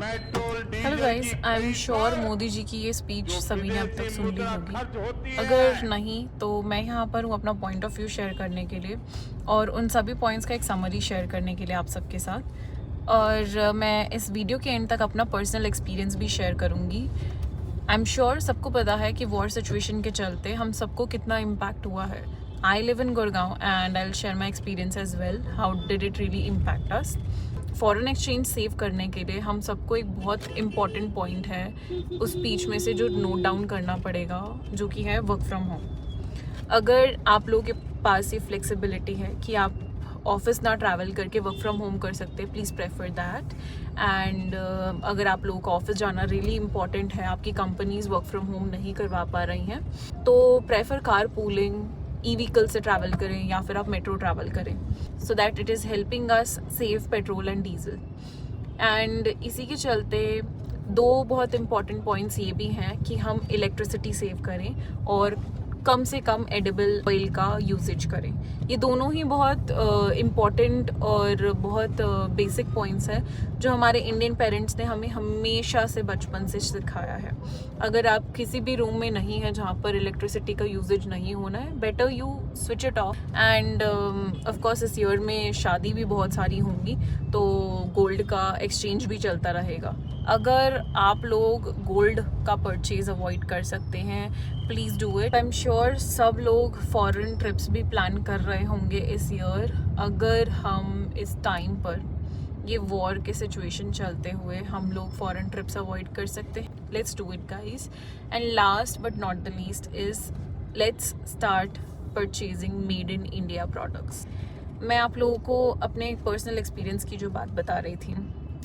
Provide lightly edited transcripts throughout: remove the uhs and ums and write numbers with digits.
Hello guys, I am sure Modi ji की ये speech सभी ने अब तक सुन ली होगी। अगर नहीं तो मैं यहाँ पर हूँ अपना पॉइंट ऑफ व्यू शेयर करने के लिए और उन सभी पॉइंट्स का एक समरी शेयर करने के लिए आप सबके साथ। और मैं इस वीडियो के एंड तक अपना पर्सनल एक्सपीरियंस भी शेयर करूँगी। आई एम श्योर सबको पता है कि वॉर सिचुएशन के चलते हम सबको कितना इम्पैक्ट हुआ है। I live in Gurgaon and I will share my experience as well how did it really impact us. Foreign exchange save करने के लिए हम सबको एक बहुत इम्पॉर्टेंट पॉइंट है उस स्पीच में से जो नोट डाउन करना पड़ेगा, जो कि है वर्क फ्रॉम होम। अगर आप लोगों के पास ये फ्लेक्सिबिलिटी है कि आप ऑफिस ना ट्रैवल करके वर्क फ्रॉम होम कर सकते हैं, प्लीज़ प्रेफर दैट। एंड अगर आप लोगों को ऑफिस जाना रियली इंपॉर्टेंट है, आपकी कंपनीज वर्क फ्रॉम होम नहीं करवा पा रही हैं, तो prefer car pooling, e vehicle से ट्रैवल करें या फिर आप मेट्रो ट्रैवल करें, so that it is helping us save petrol and diesel. And इसी के चलते दो बहुत इंपॉर्टेंट पॉइंट्स ये भी हैं कि हम इलेक्ट्रिसिटी सेव करें और कम से कम एडिबल ऑयल का यूसेज करें। ये दोनों ही बहुत इम्पॉर्टेंट और बहुत बेसिक पॉइंट्स हैं जो हमारे इंडियन पेरेंट्स ने हमें हमेशा से बचपन से सिखाया है। अगर आप किसी भी रूम में नहीं है जहाँ पर इलेक्ट्रिसिटी का यूसेज नहीं होना है, better you switch it of. End of course इस ईयर में शादी भी बहुत सारी होंगी, तो गोल्ड का एक्सचेंज भी चलता रहेगा। अगर आप लोग गोल्ड का परचेज अवॉइड कर सकते हैं, please do it. I am sure सब लोग फॉरेन ट्रिप्स भी प्लान कर रहे होंगे इस ईयर। अगर हम इस टाइम पर ये वॉर के सिचुएशन चलते हुए हम लोग फॉरेन ट्रिप्स अवॉइड कर सकते हैं, let's do it guys. And last but not the least is let's start purchasing made in India products. मैं आप लोगों को अपने पर्सनल एक्सपीरियंस की जो बात बता रही थी,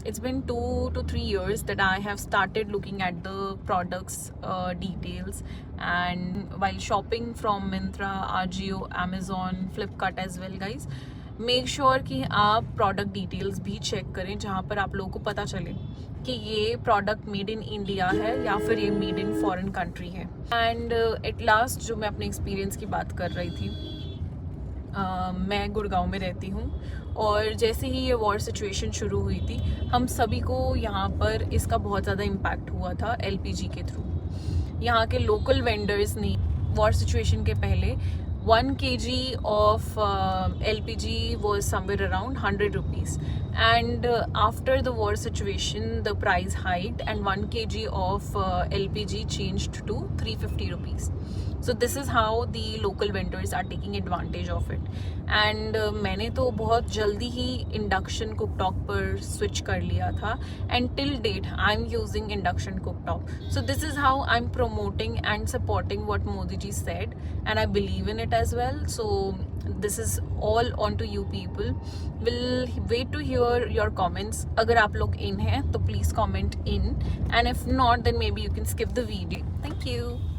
it's been 2 to 3 years that I have started looking at the products details, and while shopping from Myntra, Ajio, Amazon, Flipkart as well guys, make sure कि आप product details भी check करें जहाँ पर आप लोगों को पता चले कि ये product made in India है या फिर ये made in foreign country है। And at last जो मैं अपने experience की बात कर रही थी, मैं गुड़गांव में रहती हूँ और जैसे ही ये वॉर सिचुएशन शुरू हुई थी, हम सभी को यहाँ पर इसका बहुत ज़्यादा इम्पैक्ट हुआ था एलपीजी के थ्रू। यहाँ के लोकल वेंडर्स ने वॉर सिचुएशन के पहले 1 kg of LPG was somewhere around 100 rupees, and after the war situation the price hiked and 1 kg of LPG changed to 350 rupees. So this is how the local vendors are taking advantage of it. And मैंने तो बहुत जल्दी ही induction cooktop पर switch कर लिया था, and till date I'm using induction cooktop. So this is how I'm promoting and supporting what Modi ji said, and I believe in it as well. So this is all on to you people. We'll wait to hear your comments. अगर आप लोग in हैं तो please comment in, and if not then maybe you can skip the video. Thank you.